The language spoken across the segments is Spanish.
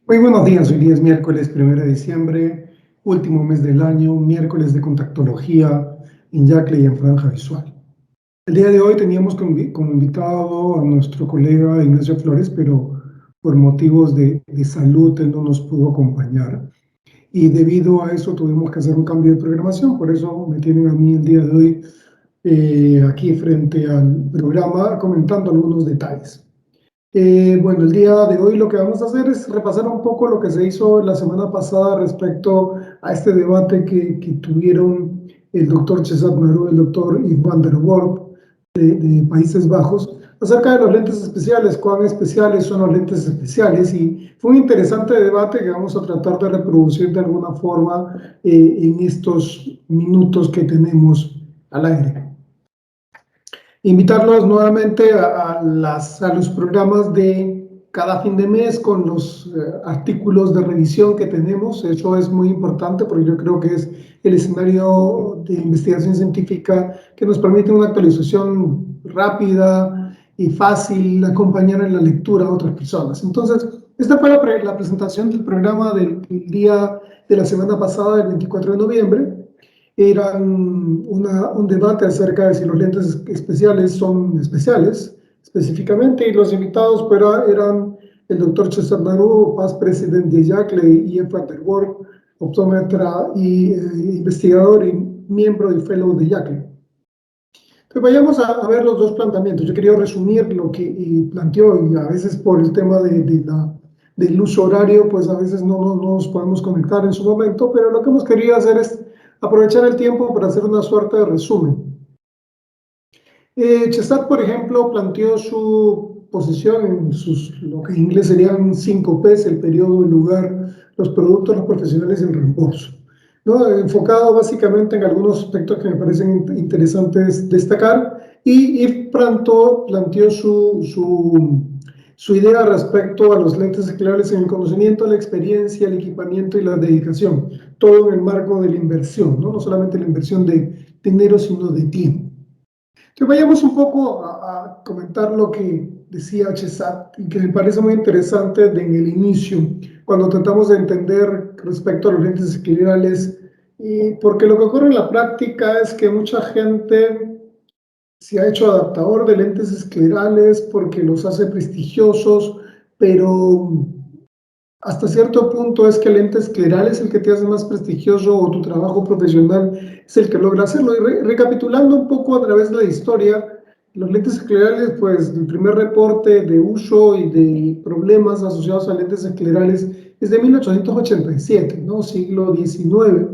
Muy buenos días, hoy día es miércoles 1 de diciembre, último mes del año, miércoles de contactología en Yacle y en Franja Visual. El día de hoy teníamos como invitado a nuestro colega Ignacio Flores, pero por motivos de salud él no nos pudo acompañar. Y debido a eso tuvimos que hacer un cambio de programación, por eso me tienen a mí el día de hoy aquí frente al programa comentando algunos detalles. Bueno, el día de hoy lo que vamos a hacer es repasar un poco lo que se hizo la semana pasada respecto a este debate que tuvieron el doctor César Naru y el doctor Yves van der Wolf de Países Bajos acerca de los lentes especiales, cuán especiales son los lentes especiales, y fue un interesante debate que vamos a tratar de reproducir de alguna forma en estos minutos que tenemos al aire. Invitarlos nuevamente a los programas de cada fin de mes con los artículos de revisión que tenemos. Eso es muy importante porque yo creo que es el escenario de investigación científica que nos permite una actualización rápida y fácil, acompañar en la lectura a otras personas. Entonces, esta fue la presentación del programa del día de la semana pasada, del 24 de noviembre. Era un debate acerca de si los lentes especiales son especiales, específicamente, y los invitados eran el doctor César Naru, past presidente de Yacle, y Yves van der Wolf, optómetra y investigador y miembro y fellow de Yacle. Entonces vayamos a ver los dos planteamientos. Yo quería resumir lo que planteó, y a veces por el tema del uso horario, pues a veces no nos podemos conectar en su momento, pero lo que hemos querido hacer es aprovechar el tiempo para hacer una suerte de resumen. Chesat, por ejemplo, planteó su posición en lo que en inglés serían 5 Ps: el periodo, el lugar, los productos, los profesionales y el reembolso, ¿no? Enfocado básicamente en algunos aspectos que me parecen interesantes destacar, y Yves planteó su idea respecto a los lentes esclerales en el conocimiento, la experiencia, el equipamiento y la dedicación, todo en el marco de la inversión, ¿no? No solamente la inversión de dinero, sino de tiempo. Que vayamos un poco a comentar lo que decía Chesat y que me parece muy interesante en el inicio, cuando tratamos de entender respecto a los lentes esclerales, y porque lo que ocurre en la práctica es que mucha gente se ha hecho adaptador de lentes esclerales porque los hace prestigiosos, pero hasta cierto punto es que el lente escleral es el que te hace más prestigioso, o tu trabajo profesional es el que logra hacerlo. Y recapitulando un poco a través de la historia, los lentes esclerales, pues el primer reporte de uso y de problemas asociados a lentes esclerales es de 1887, ¿no? Siglo XIX,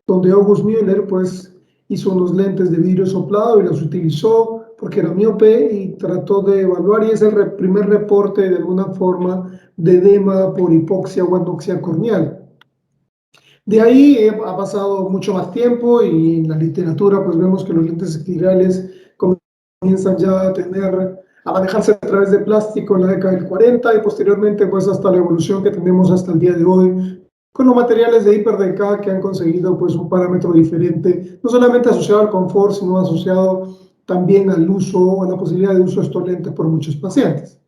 donde August Müller pues hizo unos lentes de vidrio soplado y los utilizó porque era miope y trató de evaluar, y es el primer reporte de alguna forma de edema por hipoxia o anoxia corneal. De ahí ha pasado mucho más tiempo, y en la literatura pues vemos que los lentes esclerales comienzan ya a manejarse a través de plástico en la década del 40, y posteriormente pues hasta la evolución que tenemos hasta el día de hoy con los materiales de hiper-DK que han conseguido pues un parámetro diferente, no solamente asociado al confort, sino asociado también al uso o a la posibilidad de uso de estos lentes por muchos pacientes.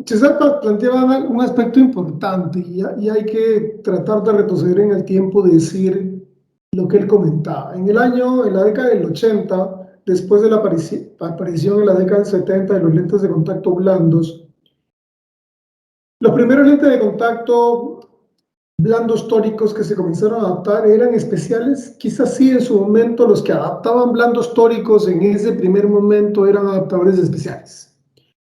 César planteaba un aspecto importante, y hay que tratar de retroceder en el tiempo, de decir lo que él comentaba. En la década del 80, después de la aparición en la década del 70 de los lentes de contacto blandos, los primeros lentes de contacto blandos tóricos que se comenzaron a adaptar eran especiales. Quizás sí, en su momento los que adaptaban blandos tóricos en ese primer momento eran adaptadores especiales,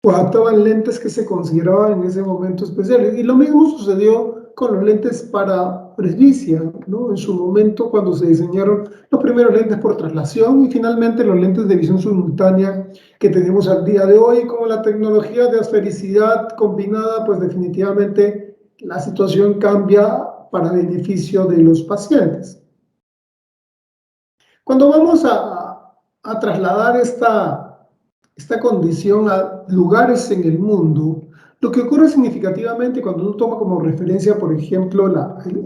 o adaptaban lentes que se consideraban en ese momento especiales. Y lo mismo sucedió con los lentes para presbicia, ¿no? En su momento, cuando se diseñaron los primeros lentes por traslación, y finalmente los lentes de visión simultánea que tenemos al día de hoy, como la tecnología de asfericidad combinada, pues definitivamente la situación cambia para beneficio de los pacientes. Cuando vamos a trasladar esta condición a lugares en el mundo, Lo que ocurre significativamente cuando uno toma como referencia, por ejemplo,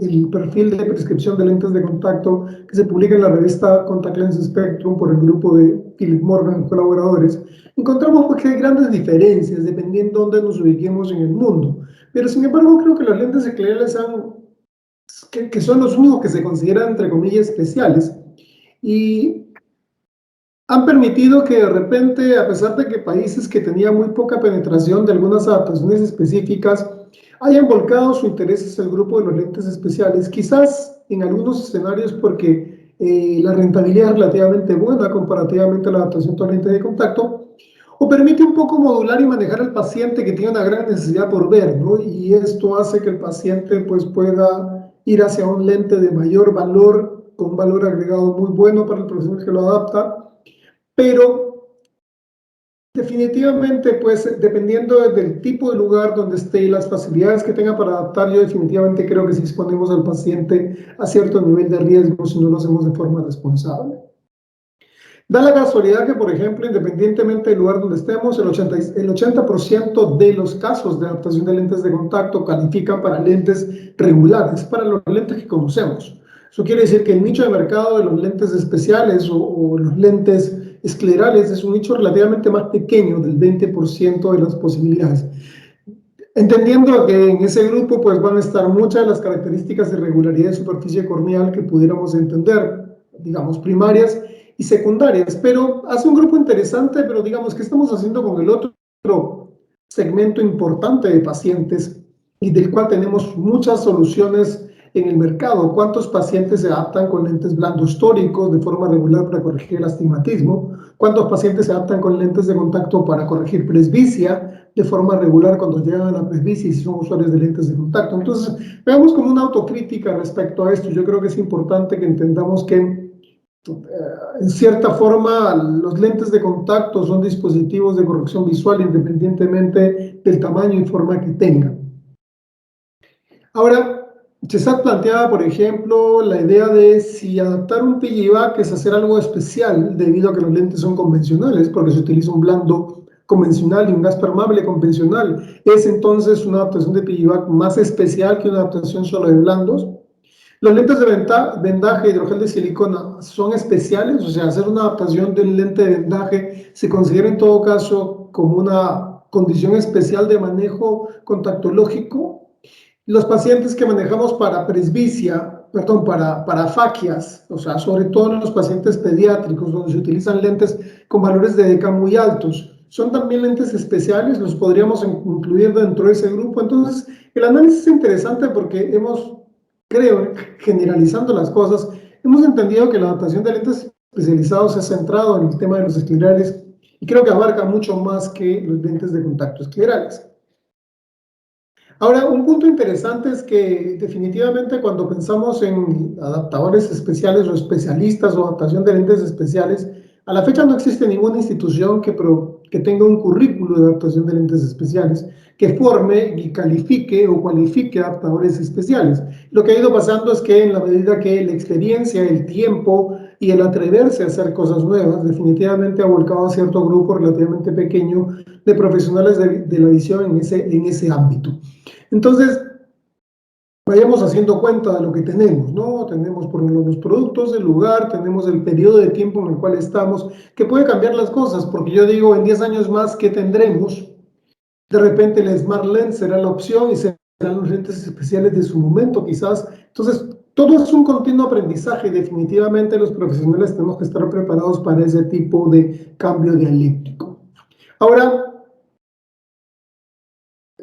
el perfil de prescripción de lentes de contacto que se publica en la revista Contact Lens Spectrum por el grupo de Philip Morgan y colaboradores, encontramos pues, que hay grandes diferencias dependiendo de dónde nos ubiquemos en el mundo. Pero sin embargo, creo que los lentes ecleales que son los únicos que se consideran, entre comillas, especiales. Y han permitido que de repente, a pesar de que países que tenían muy poca penetración de algunas adaptaciones específicas, hayan volcado su interés hacia el grupo de los lentes especiales, quizás en algunos escenarios porque la rentabilidad es relativamente buena comparativamente a la adaptación de lente de contacto, o permite un poco modular y manejar al paciente que tiene una gran necesidad por ver, ¿no? Y esto hace que el paciente pues, pueda ir hacia un lente de mayor valor, con un valor agregado muy bueno para el profesional que lo adapta, pero definitivamente, pues dependiendo del tipo de lugar donde esté y las facilidades que tenga para adaptar, yo definitivamente creo que si exponemos al paciente a cierto nivel de riesgo si no lo hacemos de forma responsable. Da la casualidad que, por ejemplo, independientemente del lugar donde estemos, el 80% de los casos de adaptación de lentes de contacto califican para lentes regulares, para los lentes que conocemos. Eso quiere decir que el nicho de mercado de los lentes especiales o los lentes esclerales es un nicho relativamente más pequeño, del 20% de las posibilidades. Entendiendo que en ese grupo pues, van a estar muchas de las características de regularidad de superficie corneal que pudiéramos entender, digamos, primarias y secundarias, pero hace un grupo interesante, pero digamos, ¿qué estamos haciendo con el otro segmento importante de pacientes y del cual tenemos muchas soluciones en el mercado? ¿Cuántos pacientes se adaptan con lentes blandos tóricos de forma regular para corregir el astigmatismo? ¿Cuántos pacientes se adaptan con lentes de contacto para corregir presbicia de forma regular cuando llegan a la presbicia y si son usuarios de lentes de contacto? Entonces, veamos como una autocrítica respecto a esto. Yo creo que es importante que entendamos que en cierta forma, los lentes de contacto son dispositivos de corrección visual independientemente del tamaño y forma que tengan. Ahora, Chesat planteaba, por ejemplo, la idea de si adaptar un piggyback es hacer algo especial debido a que los lentes son convencionales, porque se utiliza un blando convencional y un gas permeable convencional. ¿Es entonces una adaptación de piggyback más especial que una adaptación solo de blandos? Los lentes de vendaje hidrogel de silicona son especiales, o sea, hacer una adaptación de un lente de vendaje se considera en todo caso como una condición especial de manejo contactológico. Los pacientes que manejamos para presbicia, perdón, para faquias, o sea, sobre todo en los pacientes pediátricos, donde se utilizan lentes con valores de DECA muy altos, son también lentes especiales, los podríamos incluir dentro de ese grupo. Entonces, el análisis es interesante porque creo, generalizando las cosas, hemos entendido que la adaptación de lentes especializados se ha centrado en el tema de los esclerales y creo que abarca mucho más que los lentes de contacto esclerales. Ahora, un punto interesante es que definitivamente cuando pensamos en adaptadores especiales o especialistas o adaptación de lentes especiales, a la fecha no existe ninguna institución que tenga un currículo de adaptación de lentes especiales, que forme y califique o cualifique adaptadores especiales. Lo que ha ido pasando es que en la medida que la experiencia, el tiempo y el atreverse a hacer cosas nuevas, definitivamente ha volcado a cierto grupo relativamente pequeño de profesionales de la visión en ese ámbito. Entonces, vayamos haciendo cuenta de lo que tenemos, ¿no? Tenemos por ejemplo los productos, el lugar, tenemos el periodo de tiempo en el cual estamos, que puede cambiar las cosas, porque yo digo, en 10 años más, ¿qué tendremos? De repente el Smart Lens será la opción y serán los lentes especiales de su momento, quizás. Entonces, todo es un continuo aprendizaje y definitivamente los profesionales tenemos que estar preparados para ese tipo de cambio dialéctico. Ahora,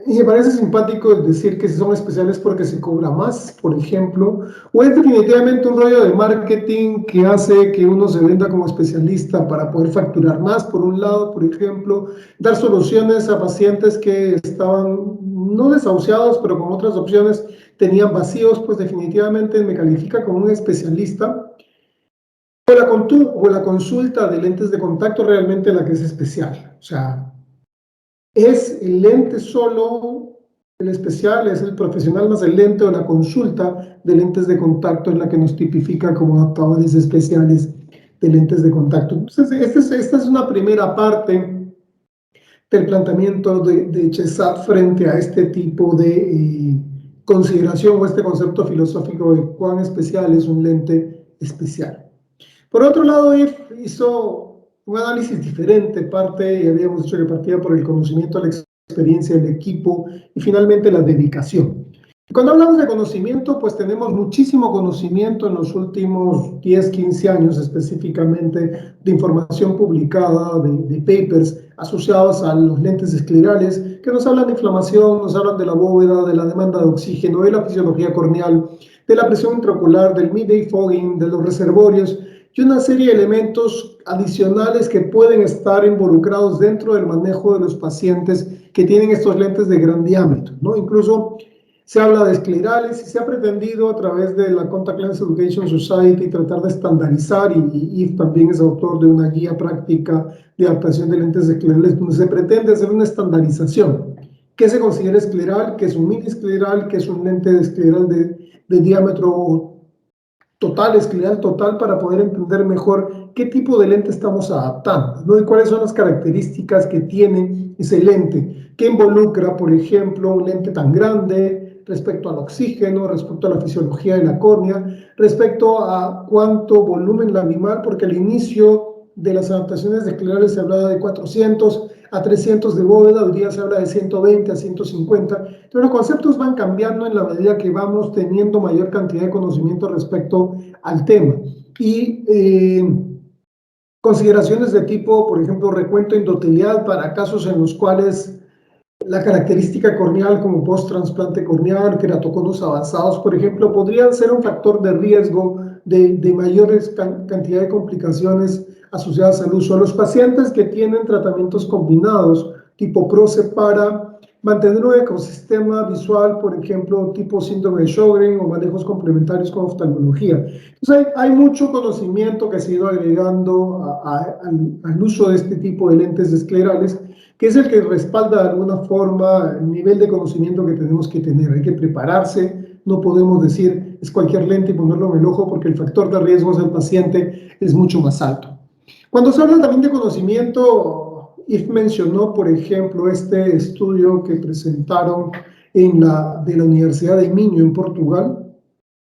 y me parece simpático decir que si son especiales porque se cobra más, por ejemplo, o es definitivamente un rollo de marketing que hace que uno se venda como especialista para poder facturar más, por un lado, por ejemplo, dar soluciones a pacientes que estaban no desahuciados, pero con otras opciones tenían vacíos, pues definitivamente me califica como un especialista. O la consulta de lentes de contacto realmente la que es especial, o sea, ¿es el lente solo el especial, es el profesional más el lente o la consulta de lentes de contacto en la que nos tipifica como adaptadores especiales de lentes de contacto? Entonces, esta es una primera parte del planteamiento de Chesat frente a este tipo de consideración o este concepto filosófico de cuán especial es un lente especial. Por otro lado, hizo un análisis diferente, y habíamos dicho que partía por el conocimiento, la experiencia, el equipo y finalmente la dedicación. Y cuando hablamos de conocimiento, pues tenemos muchísimo conocimiento en los últimos 10, 15 años específicamente de información publicada, de papers asociados a los lentes esclerales, que nos hablan de inflamación, nos hablan de la bóveda, de la demanda de oxígeno, de la fisiología corneal, de la presión intraocular, del midday fogging, de los reservorios, y una serie de elementos adicionales que pueden estar involucrados dentro del manejo de los pacientes que tienen estos lentes de gran diámetro, ¿no? Incluso se habla de esclerales y se ha pretendido a través de la Contact Lens Education Society tratar de estandarizar, y también es autor de una guía práctica de adaptación de lentes esclerales, donde se pretende hacer una estandarización. ¿Qué se considera escleral? ¿Qué es un mini escleral? ¿Qué es un lente de escleral de diámetro total, escleral total, para poder entender mejor qué tipo de lente estamos adaptando, ¿no? Y cuáles son las características que tiene ese lente, que involucra, por ejemplo, un lente tan grande respecto al oxígeno, respecto a la fisiología de la córnea, respecto a cuánto volumen laminar, porque al inicio de las adaptaciones esclerales se hablaba de 400 a 300 de bóveda, hoy día se habla de 120 a 150. Entonces los conceptos van cambiando en la medida que vamos teniendo mayor cantidad de conocimiento respecto al tema. Y consideraciones de tipo, por ejemplo, recuento endotelial para casos en los cuales la característica corneal como post-trasplante corneal, queratoconos avanzados, por ejemplo, podrían ser un factor de riesgo de mayores cantidad de complicaciones asociadas al uso. A los pacientes que tienen tratamientos combinados, tipo PROCE, para mantener un ecosistema visual, por ejemplo, tipo síndrome de Sjögren o manejos complementarios con oftalmología. Entonces hay mucho conocimiento que se ha ido agregando al uso de este tipo de lentes esclerales, que es el que respalda de alguna forma el nivel de conocimiento que tenemos que tener. Hay que prepararse, no podemos decir es cualquier lente y ponerlo en el ojo, porque el factor de riesgos del paciente es mucho más alto. Cuando se habla también de conocimiento, Yves mencionó, por ejemplo, este estudio que presentaron de la Universidad de Minho en Portugal,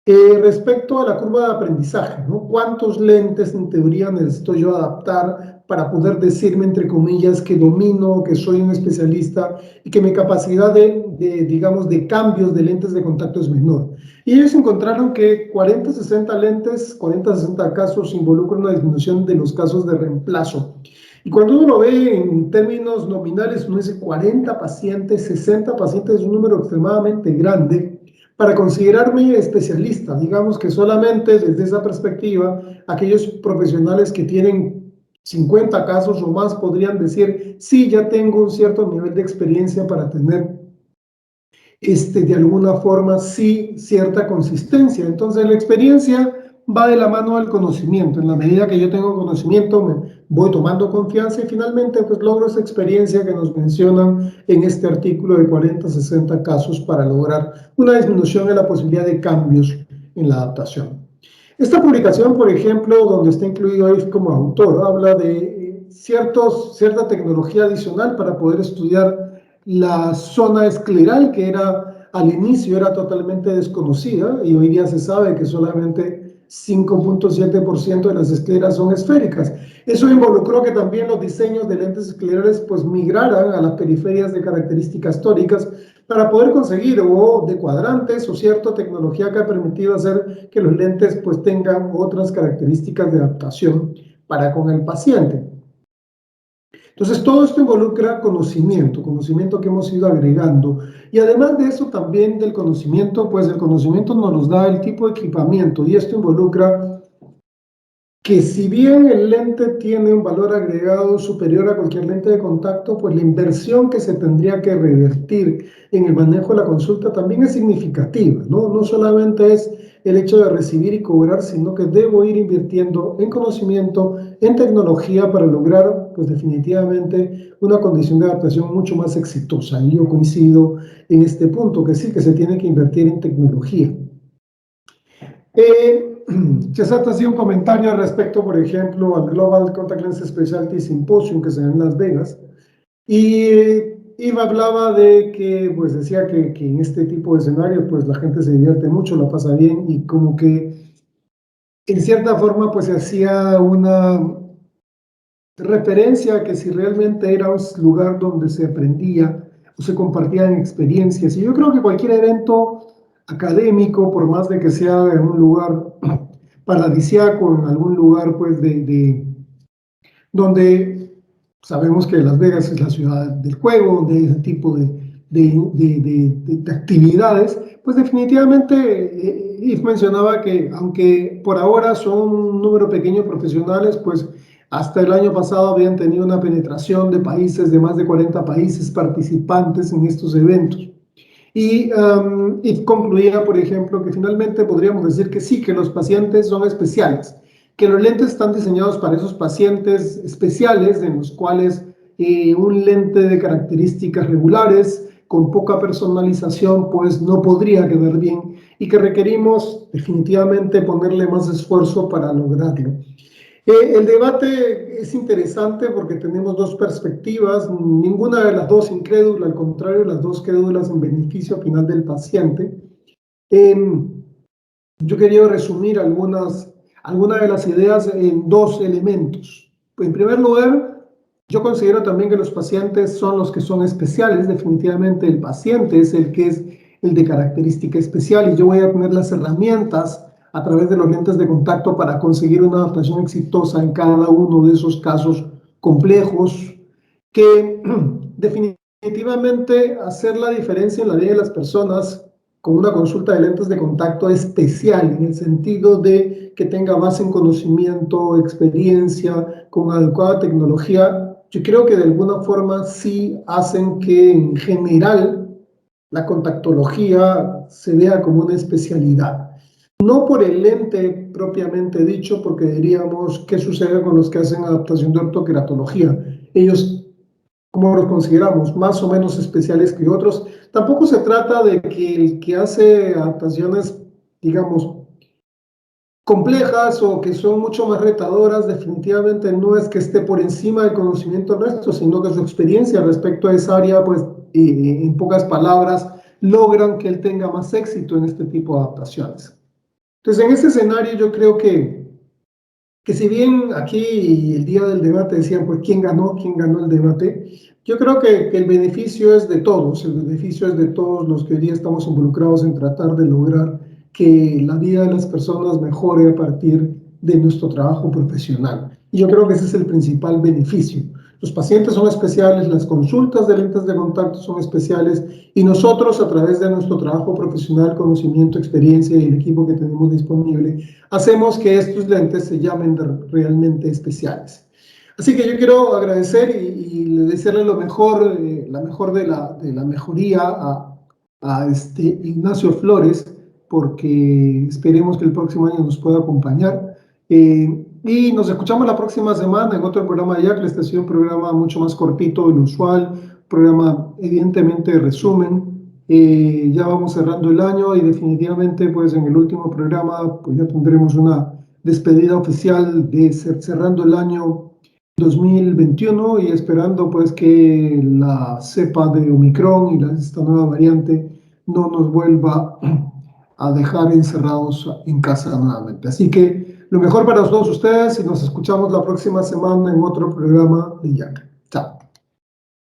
respecto a la curva de aprendizaje, ¿no? ¿Cuántos lentes en teoría necesito yo adaptar para poder decirme, entre comillas, que domino, que soy un especialista y que mi capacidad digamos, de cambios de lentes de contacto es menor? Y ellos encontraron que 40, 60 lentes, 40, 60 casos involucran una disminución de los casos de reemplazo. Y cuando uno lo ve en términos nominales, uno dice 40 pacientes, 60 pacientes, es un número extremadamente grande para considerarme especialista. Digamos que solamente desde esa perspectiva, aquellos profesionales que tienen 50 casos o más podrían decir, sí, ya tengo un cierto nivel de experiencia para tener, de alguna forma, sí, cierta consistencia. Entonces, la experiencia va de la mano del conocimiento. En la medida que yo tengo conocimiento, me voy tomando confianza y finalmente pues logro esa experiencia que nos mencionan en este artículo de 40 a 60 casos para lograr una disminución en la posibilidad de cambios en la adaptación. Esta publicación, por ejemplo, donde está incluido él como autor, habla de cierta tecnología adicional para poder estudiar la zona escleral, que al inicio era totalmente desconocida, y hoy día se sabe que solamente 5.7% de las escleras son esféricas. Eso involucró que también los diseños de lentes esclerales pues migraran a las periferias de características tóricas para poder conseguir o de cuadrantes o cierta tecnología que ha permitido hacer que los lentes pues tengan otras características de adaptación para con el paciente. Entonces, todo esto involucra conocimiento que hemos ido agregando. Y además de eso, también del conocimiento, pues el conocimiento nos da el tipo de equipamiento, y esto involucra que si bien el lente tiene un valor agregado superior a cualquier lente de contacto, pues la inversión que se tendría que revertir en el manejo de la consulta también es significativa, ¿no? No solamente es el hecho de recibir y cobrar, sino que debo ir invirtiendo en conocimiento, en tecnología, para lograr, pues definitivamente, una condición de adaptación mucho más exitosa. Y yo coincido en este punto, que sí, que se tiene que invertir en tecnología. Chesat hacía un comentario respecto, por ejemplo, al Global Contact Lens Specialty Symposium que se da en Las Vegas, Y Iba hablaba de que, pues decía que en este tipo de escenarios, pues la gente se divierte mucho, la pasa bien y como que en cierta forma, pues se hacía una referencia a que si realmente era un lugar donde se aprendía o se compartían experiencias. Y yo creo que cualquier evento académico, por más de que sea en un lugar paradisiaco, en algún lugar pues donde sabemos que Las Vegas es la ciudad del juego, de ese tipo de actividades, pues definitivamente Yves mencionaba que aunque por ahora son un número pequeño de profesionales, pues hasta el año pasado habían tenido una penetración de países, de más de 40 países participantes en estos eventos. Y concluía, por ejemplo, que finalmente podríamos decir que sí, que los pacientes son especiales, que los lentes están diseñados para esos pacientes especiales, en los cuales un lente de características regulares, con poca personalización, pues no podría quedar bien y que requerimos definitivamente ponerle más esfuerzo para lograrlo. El debate es interesante porque tenemos dos perspectivas, ninguna de las dos incrédula, al contrario, las dos crédulas en beneficio final del paciente. Eh, yo quería resumir algunas de las ideas en dos elementos. En primer lugar, yo considero también que los pacientes son los que son especiales, definitivamente el paciente es el que es el de característica especial y yo voy a tener las herramientas a través de los lentes de contacto para conseguir una adaptación exitosa en cada uno de esos casos complejos que definitivamente hacer la diferencia en la vida de las personas con una consulta de lentes de contacto especial, en el sentido de que tenga base en conocimiento, experiencia, con adecuada tecnología, yo creo que de alguna forma sí hacen que en general la contactología se vea como una especialidad. No por el lente propiamente dicho, porque diríamos, ¿qué sucede con los que hacen adaptación de ortoqueratología? Ellos, como los consideramos, más o menos especiales que otros. Tampoco se trata de que el que hace adaptaciones, digamos, complejas o que son mucho más retadoras, definitivamente no es que esté por encima del conocimiento nuestro, sino que su experiencia respecto a esa área, pues, en pocas palabras, logran que él tenga más éxito en este tipo de adaptaciones. Entonces, en ese escenario yo creo que si bien aquí el día del debate decían, pues, quién ganó el debate, yo creo que el beneficio es de todos, el beneficio es de todos los que hoy día estamos involucrados en tratar de lograr que la vida de las personas mejore a partir de nuestro trabajo profesional. Y yo creo que ese es el principal beneficio. Los pacientes son especiales, las consultas de lentes de contacto son especiales y nosotros a través de nuestro trabajo profesional, conocimiento, experiencia y el equipo que tenemos disponible, hacemos que estos lentes se llamen realmente especiales. Así que yo quiero agradecer y desearle lo mejor, la mejor de la mejoría a Ignacio Flores, porque esperemos que el próximo año nos pueda acompañar. Y nos escuchamos la próxima semana en otro programa de Yacla. Este ha sido un programa mucho más cortito de lo usual, programa evidentemente de resumen. Ya vamos cerrando el año y definitivamente pues en el último programa pues ya tendremos una despedida oficial de cerrando el año 2021 y esperando pues que la cepa de Omicron y esta nueva variante no nos vuelva a dejar encerrados en casa nuevamente. Así que lo mejor para todos ustedes y nos escuchamos la próxima semana en otro programa de Yacla.